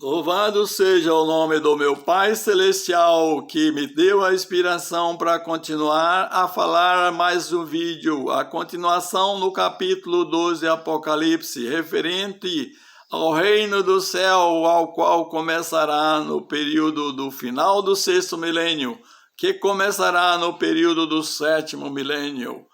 Louvado seja o nome do meu Pai Celestial, que me deu a inspiração para continuar a falar mais um vídeo, a continuação no capítulo 12 Apocalipse, referente ao reino do céu, ao qual começará no período do final do sexto milênio, que começará no período do sétimo milênio.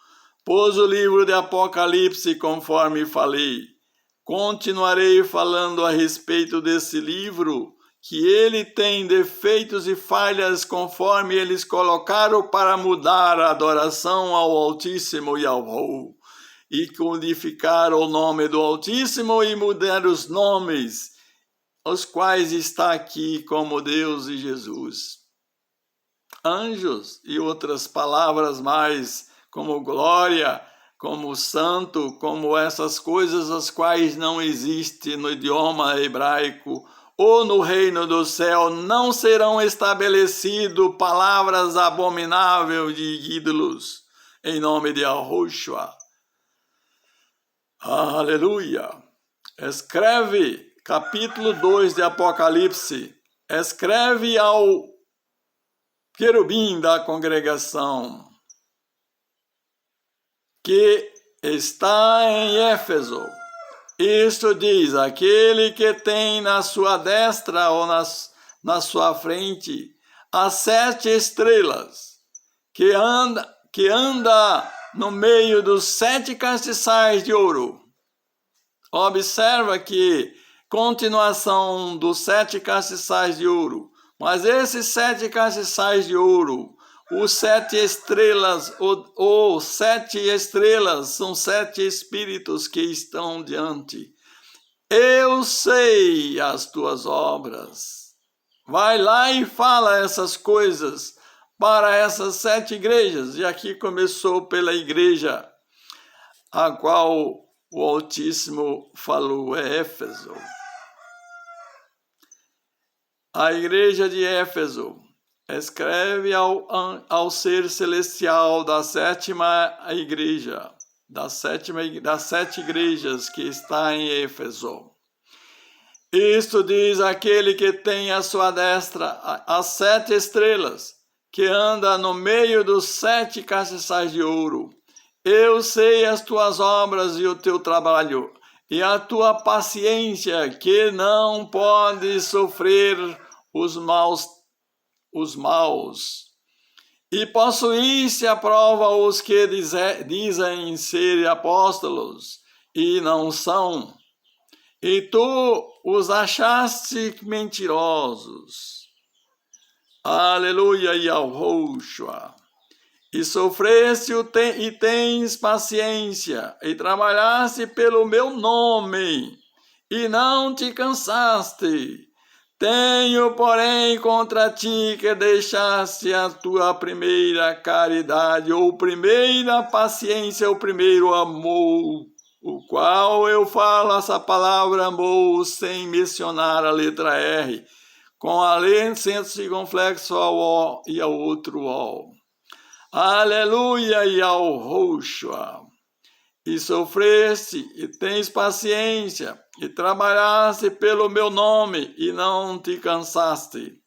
Pois o livro de Apocalipse, conforme falei, continuarei falando a respeito desse livro, que ele tem defeitos e falhas conforme eles colocaram para mudar a adoração ao Altíssimo Yahweh, e codificar o nome do Altíssimo e mudar os nomes, os quais está aqui como Deus e Jesus. Anjos e outras palavras mais, como glória, como santo, como essas coisas as quais não existem no idioma hebraico ou no reino do céu, não serão estabelecidas palavras abomináveis de ídolos, em nome de Yahushua. Aleluia! Escreve, capítulo 2 de Apocalipse, escreve ao querubim da congregação, que está em Éfeso. Isto diz: aquele que tem na sua destra ou na sua frente as 7 estrelas, que anda no meio dos 7 castiçais de ouro. Observa que continuação dos 7 castiçais de ouro, mas esses 7 castiçais de ouro, os 7 estrelas, ou 7 estrelas, são 7 espíritos que estão diante. Eu sei as tuas obras. Vai lá e fala essas coisas para essas 7 igrejas. E aqui começou pela igreja a qual o Altíssimo falou, é Éfeso. A igreja de Éfeso. Escreve ao ser celestial da 7ª igreja, das 7 igrejas que está em Éfeso. Isto diz aquele que tem à sua destra as 7 estrelas, que anda no meio dos 7 castiçais de ouro. Eu sei as tuas obras e o teu trabalho, e a tua paciência, que não pode sofrer os maus, e possuísse a prova os que dizem ser apóstolos e não são, e tu os achaste mentirosos. Aleluia, Yahushua. E sofreste e tens paciência, e trabalhaste pelo meu nome, e não te cansaste. Tenho, porém, contra ti que deixaste a tua primeira caridade, ou primeira paciência, ou primeiro amor, o qual eu falo essa palavra amor sem mencionar a letra R, com acento circunflexo ao O e ao outro O. Aleluia, Yahushua. E sofreste, e tens paciência, e trabalhaste pelo meu nome, e não te cansaste.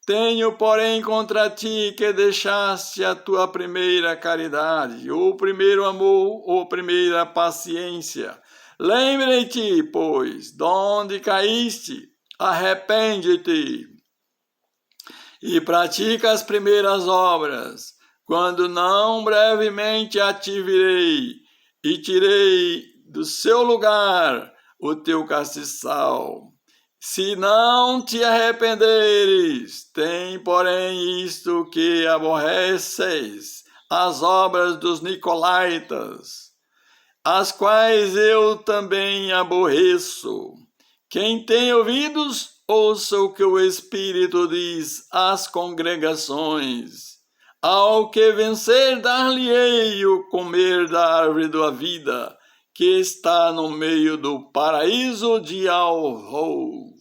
Tenho, porém, contra ti que deixaste a tua primeira caridade, ou primeiro amor, ou primeira paciência. Lembre-te, pois, de onde caíste, arrepende-te, e pratica as primeiras obras, quando não brevemente a te virei, e tirei do seu lugar o teu castiçal. Se não te arrependeres, tem, porém, isto que aborreces, as obras dos nicolaítas, as quais eu também aborreço. Quem tem ouvidos, ouça o que o Espírito diz às congregações. Ao que vencer, dar-lhe-ei o comer da árvore da vida, que está no meio do paraíso de Yahweh.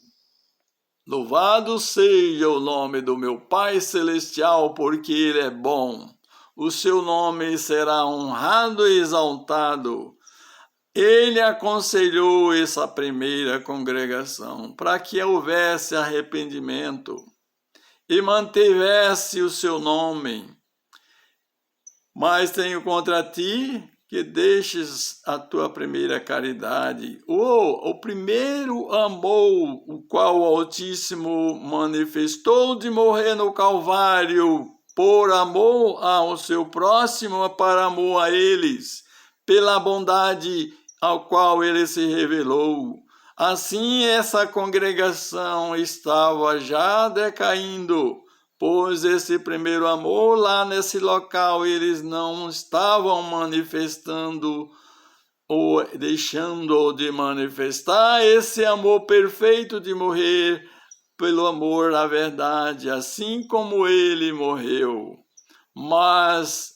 Louvado seja o nome do meu Pai Celestial, porque Ele é bom. O seu nome será honrado e exaltado. ele aconselhou essa primeira congregação para que houvesse arrependimento e mantivesse o seu nome. Mas tenho contra ti que deixes a tua primeira caridade, o primeiro amor, o qual o Altíssimo manifestou de morrer no Calvário por amor ao seu próximo, para amor a eles, pela bondade ao qual ele se revelou. Assim, essa congregação estava já decaindo, pois esse primeiro amor lá nesse local eles não estavam manifestando ou deixando de manifestar esse amor perfeito de morrer pelo amor à verdade, assim como ele morreu. Mas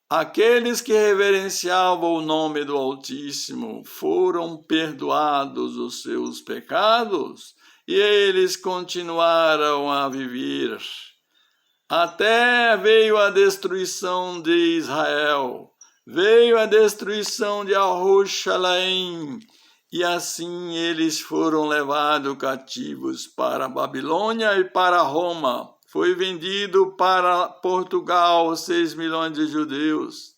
aqueles que reverenciavam o nome do Altíssimo foram perdoados os seus pecados e eles continuaram a viver. Até veio a destruição de Israel, veio a destruição de Jerusalém, e assim eles foram levados cativos para a Babilônia e para Roma. Foi vendido para Portugal 6 milhões de judeus.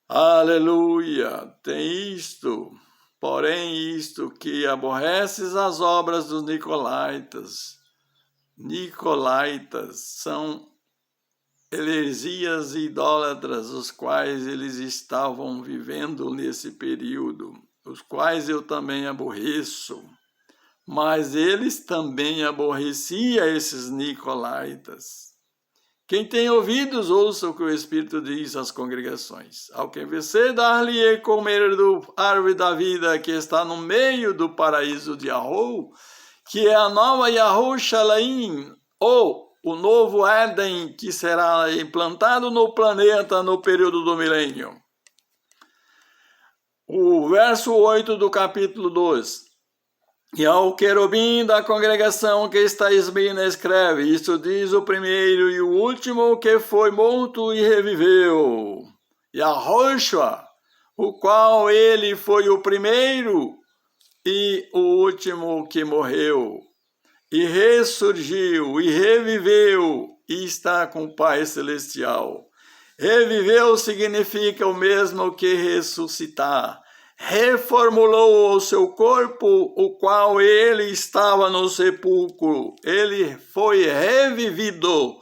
Aleluia! Tem isto, porém isto, que aborreces as obras dos nicolaítas. Nicolaítas são heresias idólatras, os quais eles estavam vivendo nesse período, os quais eu também aborreço. Mas eles também aborreciam esses nicolaítas. Quem tem ouvidos, ouça o que o Espírito diz às congregações. Ao quem vencer, dar-lhe comer do árvore da vida que está no meio do paraíso de Yahweh, que é a nova Jerusalém, ou o novo Éden, que será implantado no planeta no período do milênio. O verso 8 do capítulo 2. E ao querubim da congregação que está escrita, escreve: isto diz o primeiro e o último que foi morto e reviveu. Yahushua, o qual ele foi o primeiro e o último que morreu, e ressurgiu, e reviveu, e está com o Pai Celestial. Reviveu significa o mesmo que ressuscitar. Reformulou o seu corpo, o qual ele estava no sepulcro. Ele foi revivido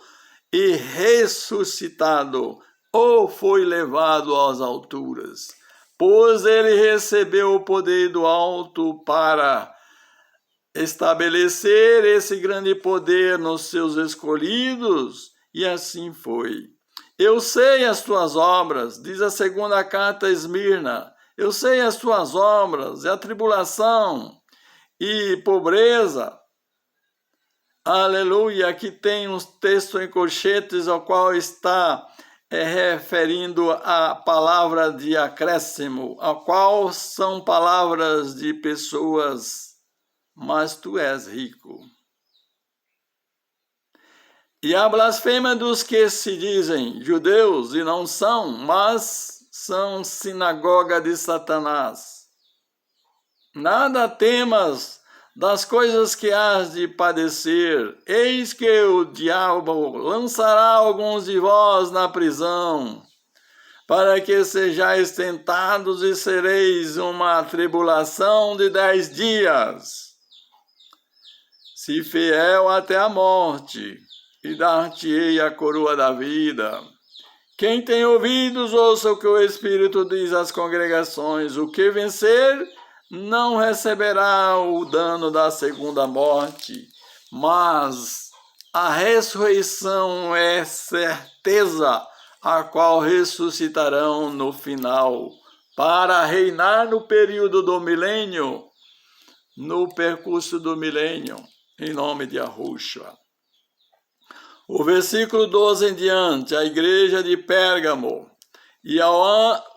e ressuscitado, ou foi levado às alturas. Pois ele recebeu o poder do alto para estabelecer esse grande poder nos seus escolhidos, e assim foi. Eu sei as tuas obras, diz a segunda carta a Esmirna. Eu sei as tuas obras, a tribulação e pobreza. Aleluia, aqui tem um texto em colchetes ao qual está referindo a palavra de acréscimo, a qual são palavras de pessoas, mas tu és rico. E a blasfêmia dos que se dizem judeus e não são, mas são sinagoga de Satanás. Nada temas das coisas que hás de padecer. Eis que o diabo lançará alguns de vós na prisão, para que sejais tentados e sereis uma tribulação de 10 dias. Se fiel até a morte, e dar-te-ei a coroa da vida. Quem tem ouvidos, ouça o que o Espírito diz às congregações. O que vencer não receberá o dano da segunda morte, mas a ressurreição é certeza, a qual ressuscitarão no final, para reinar no período do milênio, no percurso do milênio, em nome de Yahushua. O versículo 12 em diante, a igreja de Pérgamo, e ao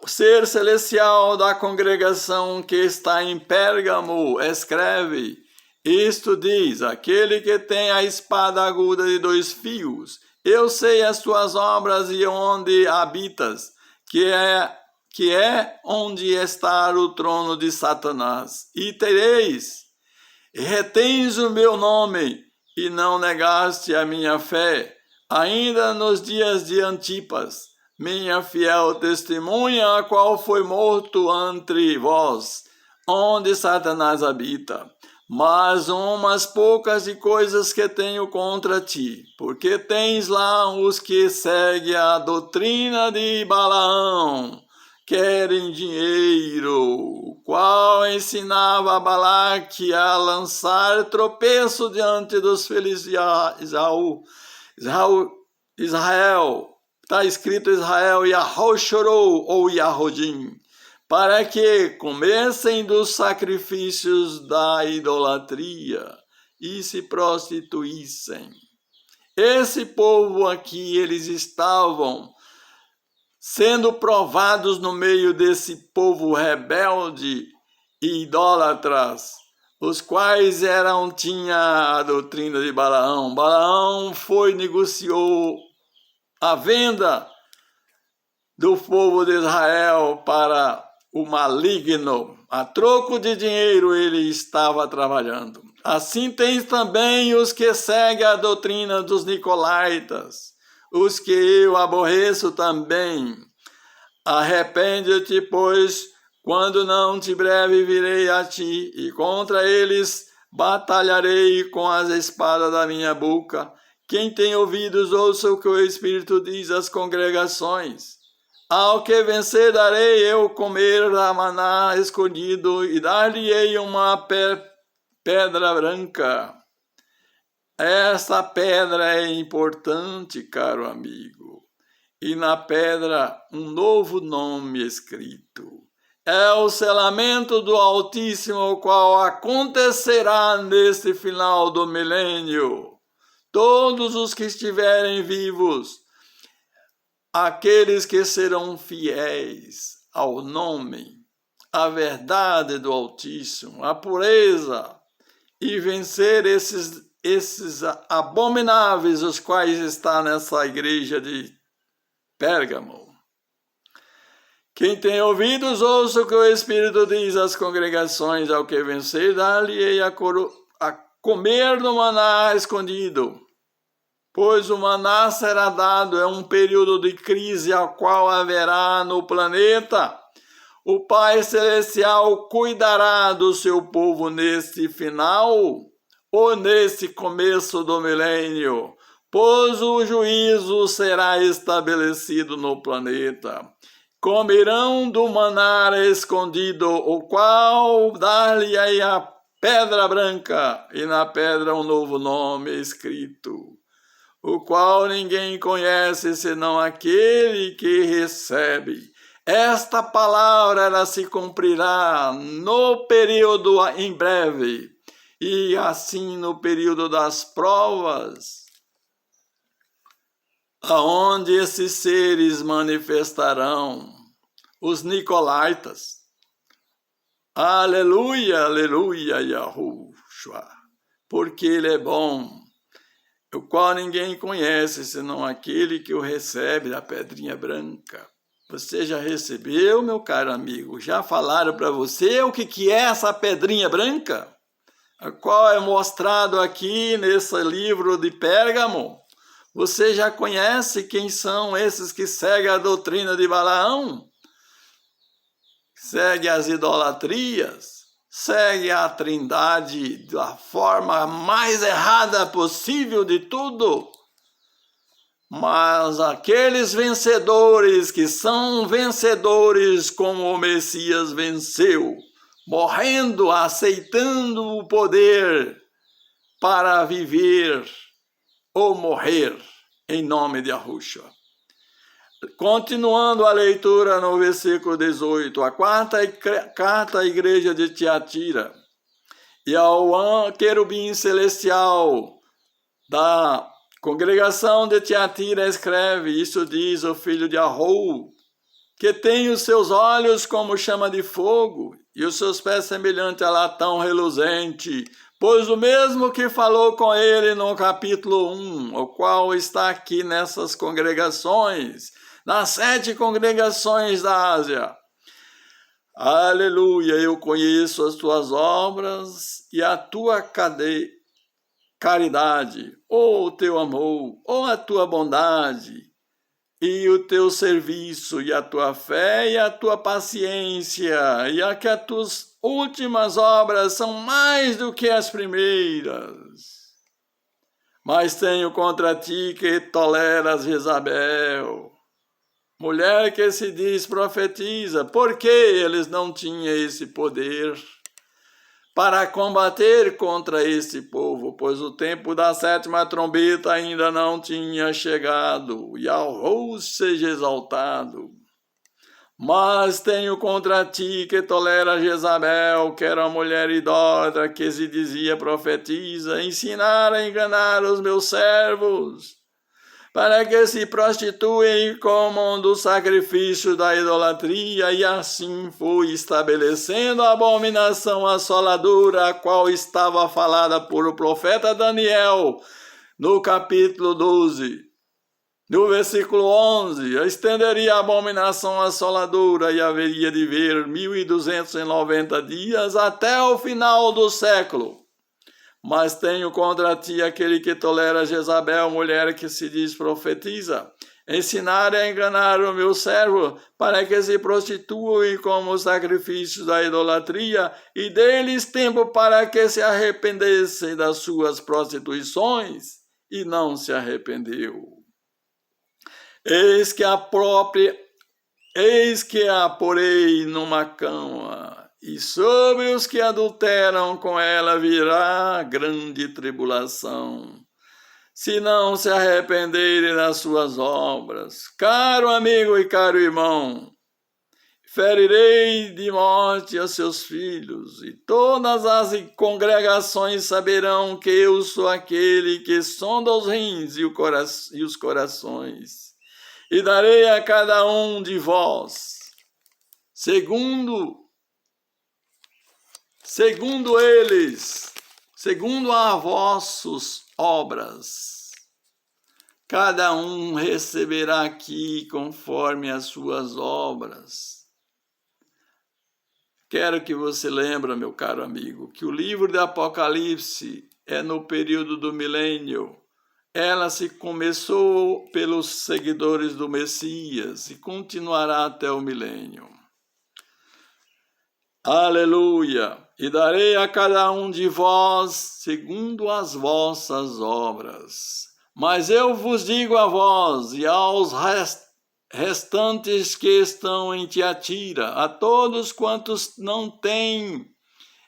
ser celestial da congregação que está em Pérgamo, escreve: isto diz aquele que tem a espada aguda de 2 fios. Eu sei as tuas obras e onde habitas, que é onde está o trono de Satanás. E tereis, retens o meu nome, e não negaste a minha fé, ainda nos dias de Antipas, minha fiel testemunha, a qual foi morto entre vós, onde Satanás habita. Mas umas poucas de coisas que tenho contra ti, porque tens lá os que seguem a doutrina de Balaão, querem dinheiro, o qual ensinava a Balaque a lançar tropeço diante dos filhos de Israel. Está escrito Israel, Yahó chorou, ou Yahodim, para que comessem dos sacrifícios da idolatria e se prostituíssem. Esse povo aqui, eles estavam sendo provados no meio desse povo rebelde e idólatras, os quais tinha a doutrina de Balaão. Balaão negociou a venda do povo de Israel para o maligno. A troco de dinheiro ele estava trabalhando. Assim tens também os que seguem a doutrina dos nicolaítas, os que eu aborreço também. Arrepende-te, pois, quando não te breve virei a ti, e contra eles batalharei com as espadas da minha boca. Quem tem ouvidos, ouça o que o Espírito diz às congregações. Ao que vencer, darei eu comer a maná escondido, e dar-lhe-ei uma pedra branca. Esta pedra é importante, caro amigo, e na pedra um novo nome escrito. É o selamento do Altíssimo, o qual acontecerá neste final do milênio. Todos os que estiverem vivos, aqueles que serão fiéis ao nome, à verdade do Altíssimo, à pureza, e vencer esses abomináveis, os quais está nessa igreja de Pérgamo. Quem tem ouvidos, ouça o que o Espírito diz às congregações. Ao que vencer, dá-lhe a comer no maná escondido, pois o maná será dado. É um período de crise ao qual haverá no planeta. O Pai Celestial cuidará do seu povo neste final ou nesse começo do milênio, pois o juízo será estabelecido no planeta. Comerão do maná escondido, o qual dar-lhe a pedra branca, e na pedra um novo nome escrito, o qual ninguém conhece senão aquele que recebe. Esta palavra ela se cumprirá no período em breve, e assim no período das provas, aonde esses seres manifestarão, os nicolaítas. Aleluia, aleluia, Yahushua, porque ele é bom, o qual ninguém conhece, senão aquele que o recebe, a pedrinha branca. Você já recebeu, meu caro amigo? Já falaram para você o que é essa pedrinha branca? A qual é mostrado aqui nesse livro de Pérgamo. Você já conhece quem são esses que seguem a doutrina de Balaão? Segue as idolatrias, segue a trindade da forma mais errada possível de tudo. Mas aqueles vencedores que são vencedores como o Messias venceu, morrendo, aceitando o poder para viver ou morrer em nome de Yahushua. Continuando a leitura no versículo 18, a quarta carta à igreja de Tiatira, e ao querubim celestial da congregação de Tiatira escreve, isso diz o filho de Ahou, que tem os seus olhos como chama de fogo, e os seus pés semelhantes a latão reluzente, pois o mesmo que falou com ele no capítulo 1, o qual está aqui nessas congregações, nas 7 congregações da Ásia, Aleluia, eu conheço as tuas obras e a tua caridade, ou o teu amor, ou a tua bondade, e o teu serviço, e a tua fé, e a tua paciência, e a que as tuas últimas obras são mais do que as primeiras. Mas tenho contra ti que toleras Jezabel, mulher que se diz profetiza, porque eles não tinham esse poder para combater contra esse povo, pois o tempo da 7ª trombeta ainda não tinha chegado, e ao rosto seja exaltado. Mas tenho contra ti que tolera Jezabel, que era uma mulher idólatra, que se dizia profetiza, ensinar a enganar os meus servos, para que se prostituem e comam do sacrifício da idolatria, e assim fui estabelecendo a abominação assoladora, a qual estava falada por o profeta Daniel, no capítulo 12, no versículo 11, estenderia a abominação assoladora e haveria de ver 1290 dias até o final do século. Mas tenho contra ti aquele que tolera Jezabel, mulher que se diz profetiza, ensinar a enganar o meu servo, para que se prostituem como os sacrifícios da idolatria, e dê-lhes tempo para que se arrependessem das suas prostituições, e não se arrependeu. Eis que a porei numa cama, e sobre os que adulteram com ela virá grande tribulação, se não se arrependerem das suas obras. Caro amigo e caro irmão, ferirei de morte a seus filhos, e todas as congregações saberão que eu sou aquele que sonda os rins e os corações, e darei a cada um de vós, segundo as vossas obras. Cada um receberá aqui conforme as suas obras. Quero que você lembre, meu caro amigo, que o livro de Apocalipse é no período do milênio. Ela se começou pelos seguidores do Messias e continuará até o milênio. Aleluia! E darei a cada um de vós segundo as vossas obras. Mas eu vos digo a vós e aos restantes que estão em Tiatira, a todos quantos não têm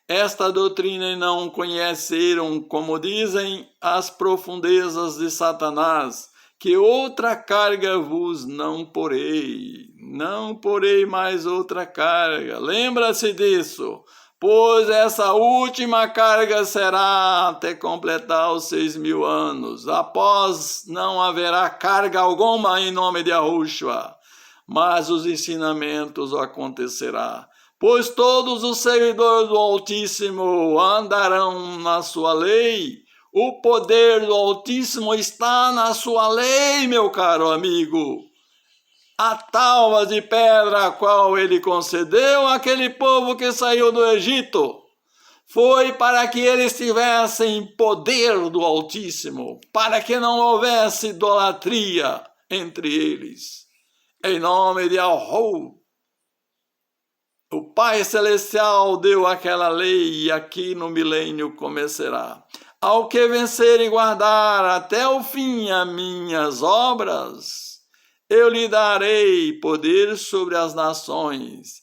esta doutrina e não conheceram, como dizem, as profundezas de Satanás, que outra carga vos não porei mais outra carga. Lembra-se disso, pois essa última carga será até completar os 6.000 anos. Após não haverá carga alguma em nome de Yahushua, mas os ensinamentos acontecerá. Pois todos os seguidores do Altíssimo andarão na sua lei. O poder do Altíssimo está na sua lei, meu caro amigo. A tábua de pedra a qual ele concedeu àquele povo que saiu do Egito foi para que eles tivessem poder do Altíssimo, para que não houvesse idolatria entre eles. Em nome de Yahuwah, o Pai Celestial deu aquela lei e aqui no milênio começará. Ao que vencer e guardar até o fim as minhas obras, eu lhe darei poder sobre as nações,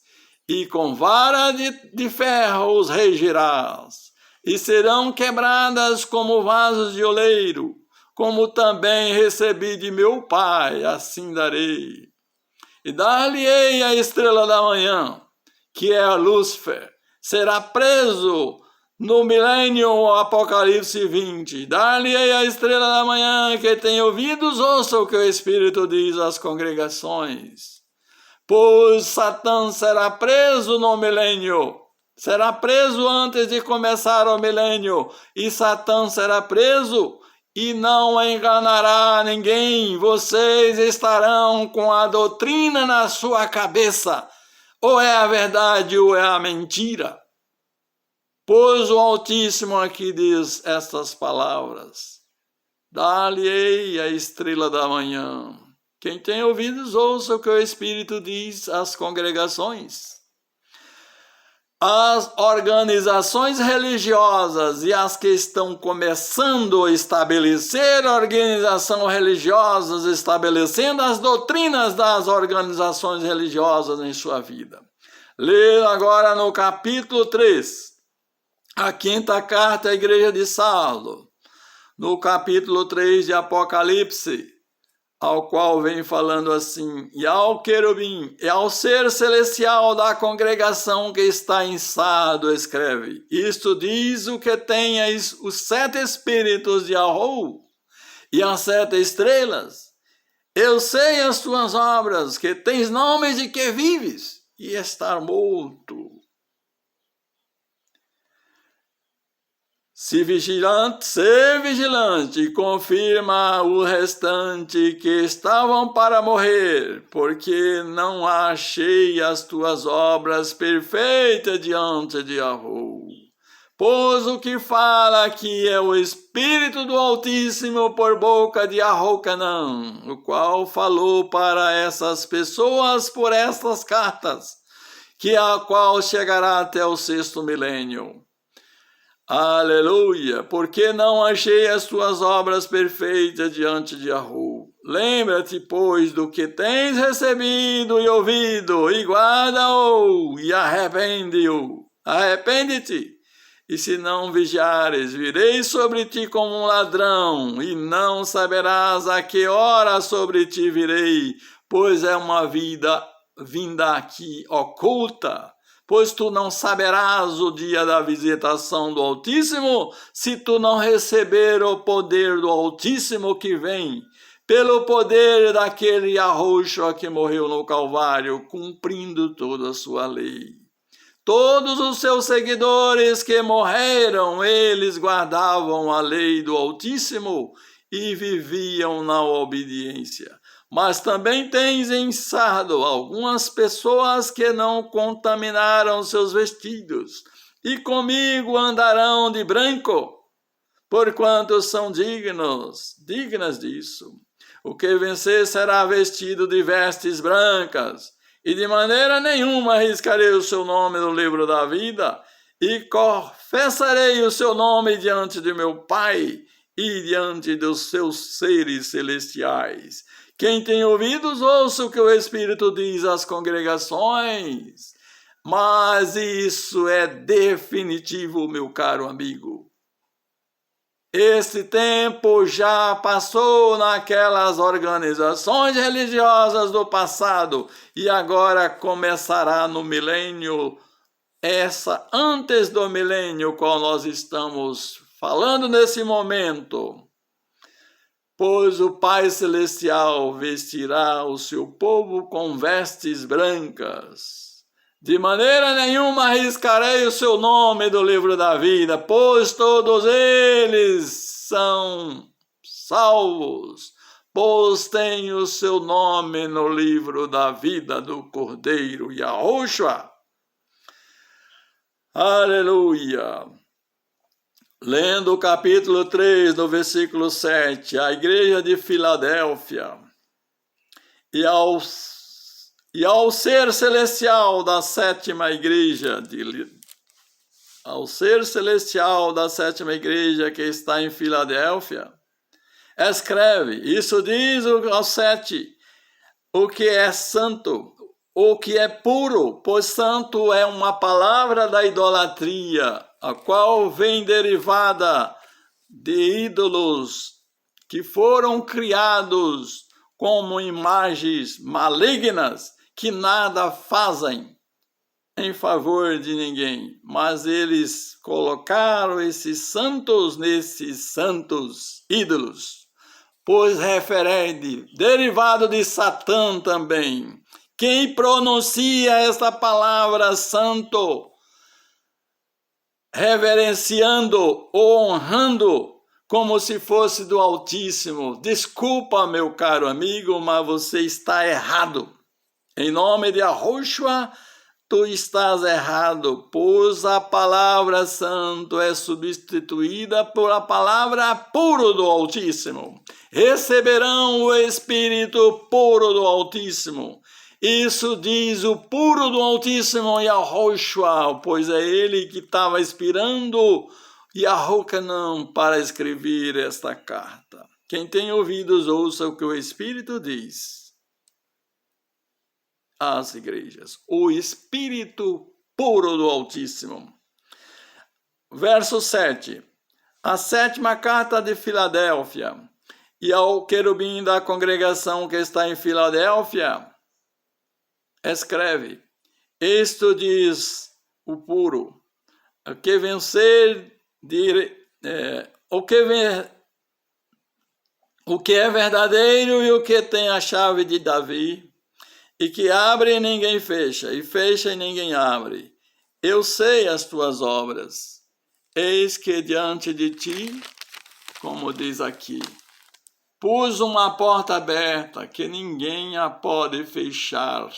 e com vara de ferro os regirás, e serão quebradas como vasos de oleiro, como também recebi de meu Pai, assim darei. E dar-lhe-ei a estrela da manhã, que é a Lúcifer, será preso no milênio Apocalipse 20. Dar-lhe-ei a estrela da manhã, que tem ouvidos, ouça o que o Espírito diz às congregações. Pois Satã será preso no milênio, será preso antes de começar o milênio, e Satã será preso e não enganará ninguém. Vocês estarão com a doutrina na sua cabeça. ou é a verdade ou é a mentira? Pois o Altíssimo aqui diz estas palavras: dá-lhe-ei a estrela da manhã. Quem tem ouvidos, ouça o que o Espírito diz às congregações. As organizações religiosas e as que estão começando a estabelecer organização religiosas, estabelecendo as doutrinas das organizações religiosas em sua vida. Lê agora no capítulo 3, a quinta carta à igreja de Sardo, no capítulo 3 de Apocalipse, ao qual vem falando assim: e ao querubim, e ao ser celestial da congregação que está em Sardo, escreve: isto diz o que tem os 7 espíritos de Ahou e as 7 estrelas. Eu sei as tuas obras, que tens nome de que vives e estar morto. Ser vigilante, e confirma o restante que estavam para morrer, porque não achei as tuas obras perfeitas diante de Ahou. Pois o que fala aqui é o Espírito do Altíssimo por boca de Ahou-Canã, o qual falou para essas pessoas por estas cartas, que a qual chegará até o 6º milênio. Aleluia, porque não achei as tuas obras perfeitas diante de Ahou. Lembra-te, pois, do que tens recebido e ouvido, e guarda-o, e arrepende-o. Arrepende-te, e se não vigiares, virei sobre ti como um ladrão, e não saberás a que hora sobre ti virei, pois é uma vinda aqui oculta. Pois tu não saberás o dia da visitação do Altíssimo, se tu não receber o poder do Altíssimo que vem, pelo poder daquele Yahushua que morreu no Calvário, cumprindo toda a sua lei. Todos os seus seguidores que morreram, eles guardavam a lei do Altíssimo e viviam na obediência. Mas também tens em Sardo algumas pessoas que não contaminaram seus vestidos, e comigo andarão de branco, porquanto são dignas disso. O que vencer será vestido de vestes brancas, e de maneira nenhuma arriscarei o seu nome no livro da vida, e confessarei o seu nome diante de meu Pai e diante dos seus seres celestiais. Quem tem ouvidos, ouça o que o Espírito diz às congregações. Mas isso é definitivo, meu caro amigo. Esse tempo já passou naquelas organizações religiosas do passado e agora começará no milênio, antes do milênio, qual nós estamos falando nesse momento. Pois o Pai Celestial vestirá o seu povo com vestes brancas. De maneira nenhuma arriscarei o seu nome do livro da vida, pois todos eles são salvos, pois tem o seu nome no livro da vida do Cordeiro Yahushua. Aleluia! Lendo o capítulo 3, no versículo 7, a igreja de Filadélfia, e ao ser celestial da sétima igreja, que está em Filadélfia, escreve: isso diz aos 7, o que é santo, o que é puro, pois santo é uma palavra da idolatria, a qual vem derivada de ídolos que foram criados como imagens malignas que nada fazem em favor de ninguém, mas eles colocaram esses santos nesses santos ídolos, pois referente, derivado de Satã também. Quem pronuncia esta palavra santo, reverenciando ou honrando como se fosse do Altíssimo, desculpa, meu caro amigo, mas você está errado. Em nome de Yahushua, tu estás errado, pois a palavra santo é substituída por a palavra puro do Altíssimo. Receberão o Espírito puro do Altíssimo. Isso diz o puro do Altíssimo Yahushua, pois é ele que estava inspirando Yahucanã para escrever esta carta. Quem tem ouvidos, ouça o que o Espírito diz às igrejas. O Espírito puro do Altíssimo. Verso 7. A sétima carta de Filadélfia. E ao querubim da congregação que está em Filadélfia, escreve: isto diz o puro, o que vencer, o que é verdadeiro e o que tem a chave de Davi, e que abre e ninguém fecha, e fecha e ninguém abre. Eu sei as tuas obras. Eis que diante de ti, como diz aqui, pus uma porta aberta que ninguém a pode fechar.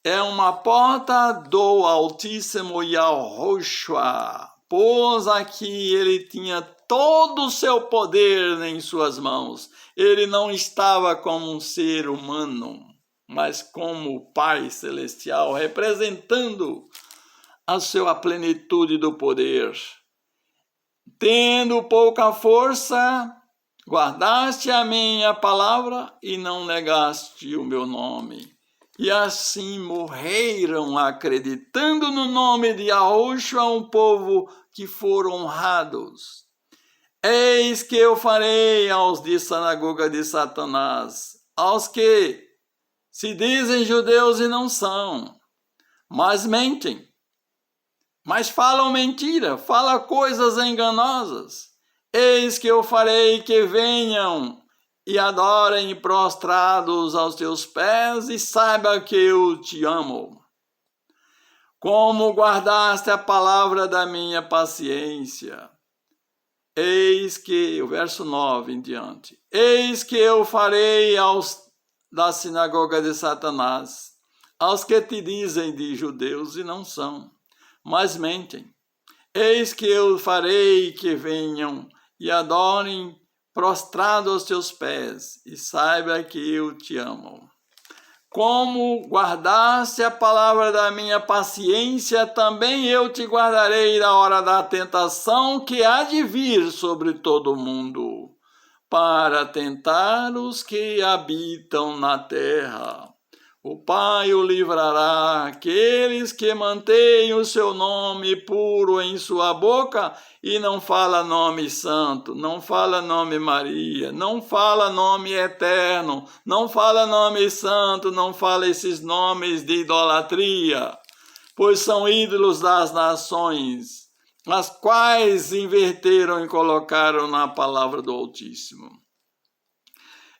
É uma porta do Altíssimo Yahushua, pois aqui ele tinha todo o seu poder em suas mãos. Ele não estava como um ser humano, mas como o Pai Celestial, representando a sua plenitude do poder. Tendo pouca força, guardaste a minha palavra e não negaste o meu nome. E assim morreram acreditando no nome de Yahushua um povo que foram honrados. Eis que eu farei aos de sinagoga de Satanás, aos que se dizem judeus e não são, mas mentem, mas falam mentira, falam coisas enganosas. Eis que eu farei que venham e adorem prostrados aos teus pés e saiba que eu te amo. Como guardaste a palavra da minha paciência. Eis que, o verso 9 em diante, eis que eu farei aos da sinagoga de Satanás, aos que te dizem de judeus e não são, mas mentem. Eis que eu farei que venham e adorem prostrado aos teus pés, e saiba que eu te amo. Como guardaste a palavra da minha paciência, também eu te guardarei da hora da tentação que há de vir sobre todo o mundo, para tentar os que habitam na terra. O Pai o livrará, aqueles que mantêm o seu nome puro em sua boca e não fala nome santo, não fala nome Maria, não fala nome eterno, não fala nome santo, não fala esses nomes de idolatria, pois são ídolos das nações, as quais inverteram e colocaram na palavra do Altíssimo.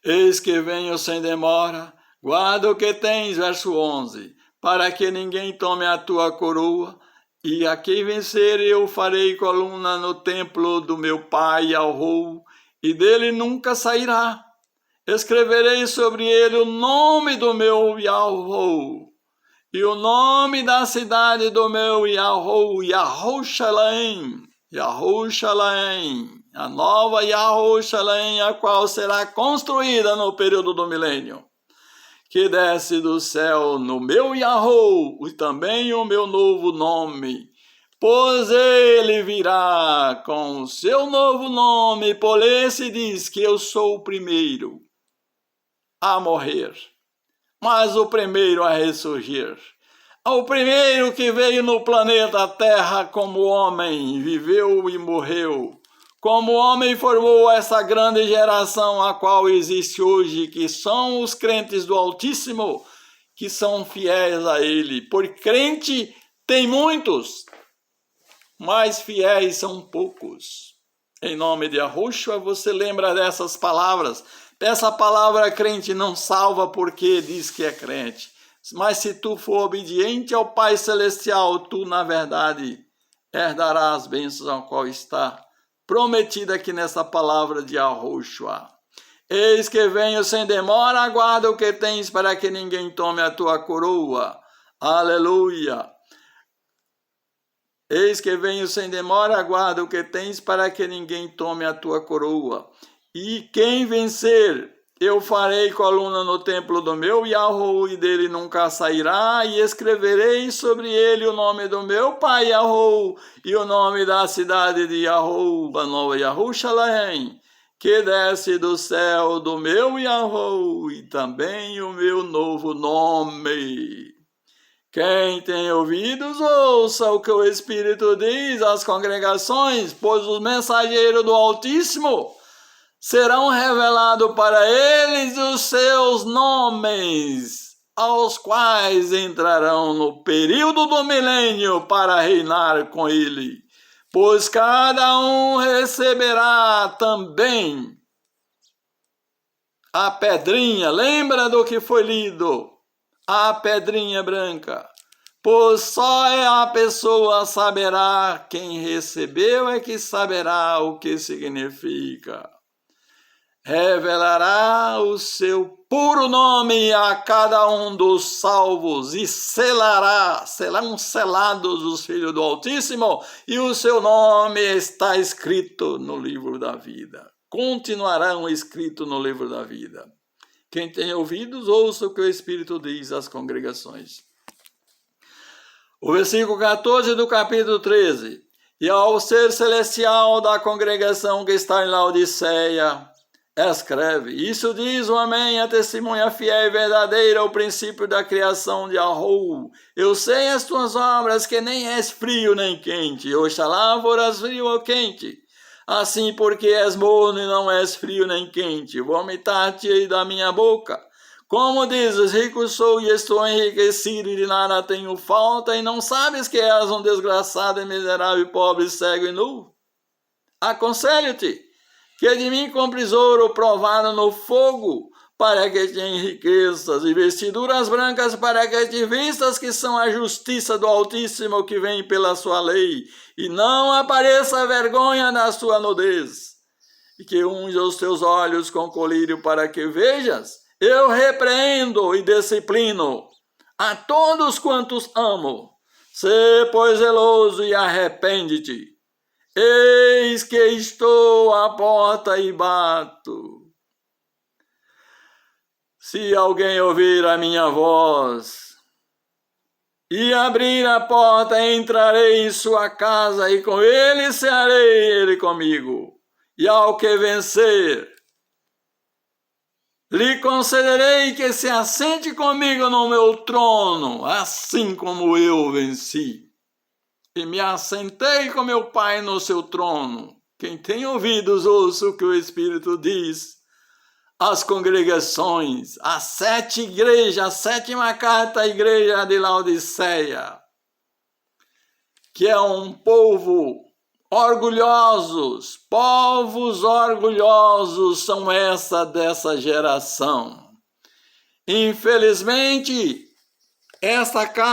Eis que venho sem demora. Guarda o que tens, verso 11, para que ninguém tome a tua coroa, e a quem vencer eu farei coluna no templo do meu pai Yahu, e dele nunca sairá. Escreverei sobre ele o nome do meu Yahu, e o nome da cidade do meu Yahu, Yahushalém, Yahushalém, a nova Yahushalém, a qual será construída no período do milênio, que desce do céu no meu Yahu, e também o meu novo nome, pois ele virá com o seu novo nome, por esse diz que eu sou o primeiro a morrer, mas o primeiro a ressurgir. O primeiro que veio no planeta Terra como homem, viveu e morreu. Como homem formou essa grande geração a qual existe hoje, que são os crentes do Altíssimo, que são fiéis a Ele. Por crente tem muitos, mas fiéis são poucos. Em nome de Yahushua, você lembra dessas palavras? Essa palavra crente não salva porque diz que é crente. Mas se tu for obediente ao Pai Celestial, tu, na verdade, herdarás as bênçãos ao qual está prometida aqui nessa palavra de Yahushua. Eis que venho sem demora, aguarda o que tens para que ninguém tome a tua coroa. Aleluia. Eis que venho sem demora, aguarda o que tens para que ninguém tome a tua coroa. E quem vencer, eu farei coluna no templo do meu Yahweh, e dele nunca sairá, e escreverei sobre ele o nome do meu pai Yahweh, e o nome da cidade de Yahweh, a nova Yahushalém, que desce do céu do meu Yahweh, e também o meu novo nome. Quem tem ouvidos, ouça o que o Espírito diz às congregações, pois os mensageiros do Altíssimo serão revelados para eles os seus nomes, aos quais entrarão no período do milênio para reinar com ele, pois cada um receberá também a pedrinha, lembra do que foi lido? A pedrinha branca, pois só a pessoa saberá, quem recebeu é que saberá o que significa. Revelará o seu puro nome a cada um dos salvos e serão selados os filhos do Altíssimo, e o seu nome está escrito no livro da vida. Continuarão escritos no livro da vida. Quem tem ouvidos, ouça o que o Espírito diz às congregações. O versículo 14 do capítulo 13. E ao ser celestial da congregação que está em Laodiceia, escreve: isso diz o Amém, a testemunha fiel e verdadeira, o princípio da criação de Yahweh. Eu sei as tuas obras, que nem és frio nem quente. Oxalá foras frio ou quente. Assim, porque és morno e não és frio nem quente, vomitar-te-ei da minha boca. Como dizes, rico sou e estou enriquecido e de nada tenho falta, e não sabes que és um desgraçado e miserável, pobre, cego e nu? Aconselho-te que de mim compres ouro provado no fogo, para que te enriqueças, e vestiduras brancas para que te vistas, que são a justiça do Altíssimo que vem pela sua lei, e não apareça a vergonha da sua nudez, e que unja os teus olhos com colírio para que vejas. Eu repreendo e disciplino a todos quantos amo. Sê, pois, zeloso e arrepende-te. Eis que estou à porta e bato. Se alguém ouvir a minha voz e abrir a porta, entrarei em sua casa, e com ele cearei, ele comigo. E ao que vencer, lhe concederei que se assente comigo no meu trono, assim como eu venci e me assentei com meu Pai no seu trono. Quem tem ouvidos, ouça o que o Espírito diz às congregações, às 7 igrejas, a 7ª carta à igreja de Laodiceia, que é um povo orgulhosos, povos orgulhosos são dessa geração. Infelizmente, essa carta